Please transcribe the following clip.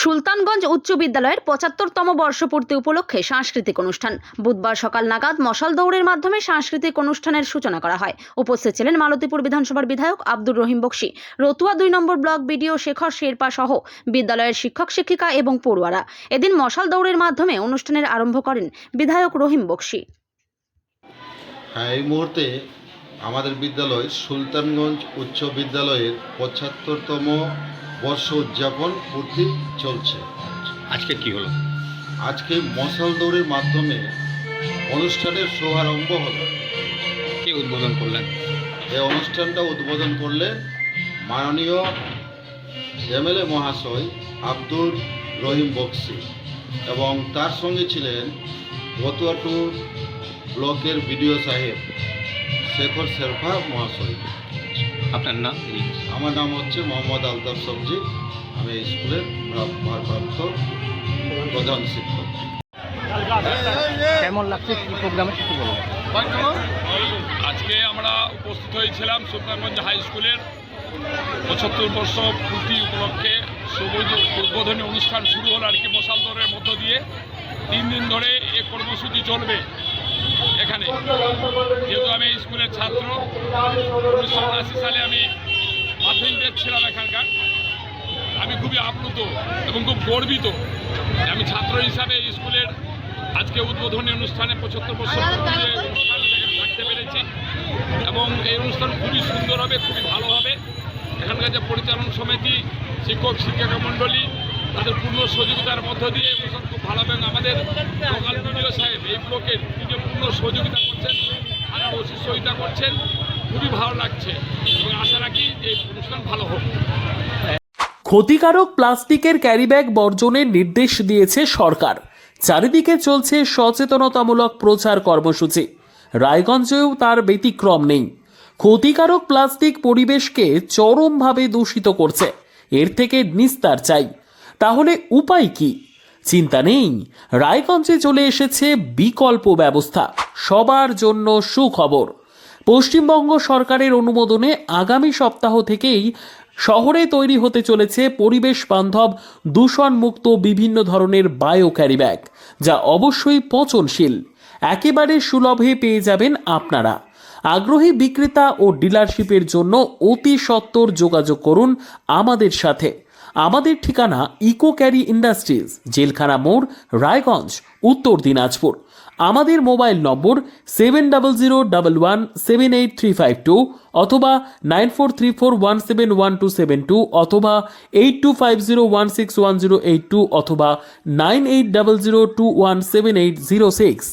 সুলতানগঞ্জ উচ্চ বিদ্যালয়ের ৭৫তম বর্ষপূর্তি উপলক্ষে সাংস্কৃতিক অনুষ্ঠান বুধবার সকাল নাগাদ মশাল দৌড়ের মাধ্যমে সাংস্কৃতিক অনুষ্ঠানের সূচনা করা হয়। উপস্থিত ছিলেন মালতীপুর বিধানসভার বিধায়ক আব্দুর রহিম বক্সী, রতুয়া ২ নম্বর ব্লক বিডিও শেখর শেরপা সহ বিদ্যালয়ের শিক্ষক শিক্ষিকা এবং পড়ুয়ারা। এদিন মশাল দৌড়ের মাধ্যমে অনুষ্ঠানের আরম্ভ করেন বিধায়ক রহিম বক্সী। এই মুহূর্তে আমাদের বিদ্যালয় সুলতানগঞ্জ উচ্চ বিদ্যালয়ের ৭৫তম বর্ষ উদযাপন পূর্তি চলছে। আজকে কি হলো? আজকে মশাল দৌড়ের মাধ্যমে অনুষ্ঠানের শুভারম্ভ হলো। কে উদ্বোধন করলেন? এই অনুষ্ঠানটা উদ্বোধন করলেন মাননীয় এমএলএ মহাশয় আব্দুর রহিম বক্সী এবং তার সঙ্গে ছিলেন রতুয়া ২ ব্লকের বিডিও সাহেব শেখর শেরপা মহাশয়। আপনার নাম? আমার নাম হচ্ছে মোহাম্মদ আলতাফ সবজি। আমি এই স্কুলের ভারপ্রাপ্ত প্রধান শিক্ষক। কেমন লাগছে কি প্রোগ্রামে কিছু বলুন। আজকে আমরা উপস্থিত হয়েছিলাম সুলতানগঞ্জ হাই স্কুলের ৭৫ বর্ষ পূর্তি উপলক্ষে উদ্বোধনী অনুষ্ঠান শুরু হলো আর কি মশাল দৌড়ের মধ্য দিয়ে। ৩ দিন ধরে এই কর্মসূচি চলবে। এখানে যেহেতু আমি এই স্কুলের ছাত্র, ১৯৭৯ সালে আমি মাধ্যমিক বেদ ছিলাম এখানকার, আমি খুবই আপ্লুত এবং খুব গর্বিত আমি ছাত্র হিসাবে এই স্কুলের আজকে উদ্বোধনী অনুষ্ঠানে ৭৫ বর্ষ অনুষ্ঠান থাকতে পেরেছি এবং এই অনুষ্ঠান খুবই সুন্দর হবে, খুবই ভালো হবে। এখানকার যে পরিচালন সমিতি, শিক্ষক শিক্ষিকা মণ্ডলী, তাদের পূর্ণ সহযোগিতার মধ্য দিয়ে অনুষ্ঠান খুব ভালো হবে এবং আমাদের লোকাল বিডিও সাহেব এই ব্লকের তিনি পূর্ণ সহযোগিতা করছেন, থানার ওসি সহযোগিতা করছেন। খুবই ভালো লাগছে এবং আশা রাখি এই অনুষ্ঠান ভালো হোক। ক্ষতিকারক প্লাস্টিকের ক্যারিব্যাগ বর্জনের নির্দেশ দিয়েছে সরকার। চারিদিকে চলছে সচেতনতামূলক প্রচার কর্মসূচি। রায়গঞ্জেও তার ব্যতিক্রম নেই। ক্ষতিকারক প্লাস্টিক পরিবেশকে চরমভাবে দূষিত করছে। এর থেকে নিস্তার চাই। তাহলে উপায় কি? চিন্তা নেই, রায়গঞ্জে চলে এসেছে বিকল্প ব্যবস্থা। সবার জন্য সুখবর। পশ্চিমবঙ্গ সরকারের অনুমোদনে আগামী সপ্তাহ থেকেই শহরে তৈরি হতে চলেছে পরিবেশ বান্ধব দূষণমুক্ত বিভিন্ন ধরনের বায়ো ক্যারিব্যাগ, যা অবশ্যই পচনশীল। একেবারে সুলভে পেয়ে যাবেন আপনারা। আগ্রহী বিক্রেতা ও ডিলারশিপের জন্য অতি সত্বর যোগাযোগ করুন আমাদের সাথে। আমাদের ঠিকানা ইকো ক্যারি ইন্ডাস্ট্রিজ, জেলখানা মোড়, রায়গঞ্জ, উত্তর দিনাজপুর। আমাদের মোবাইল নম্বর 7001178352 অথবা 9434171272 অথবা 8250161082 অথবা 9800217806।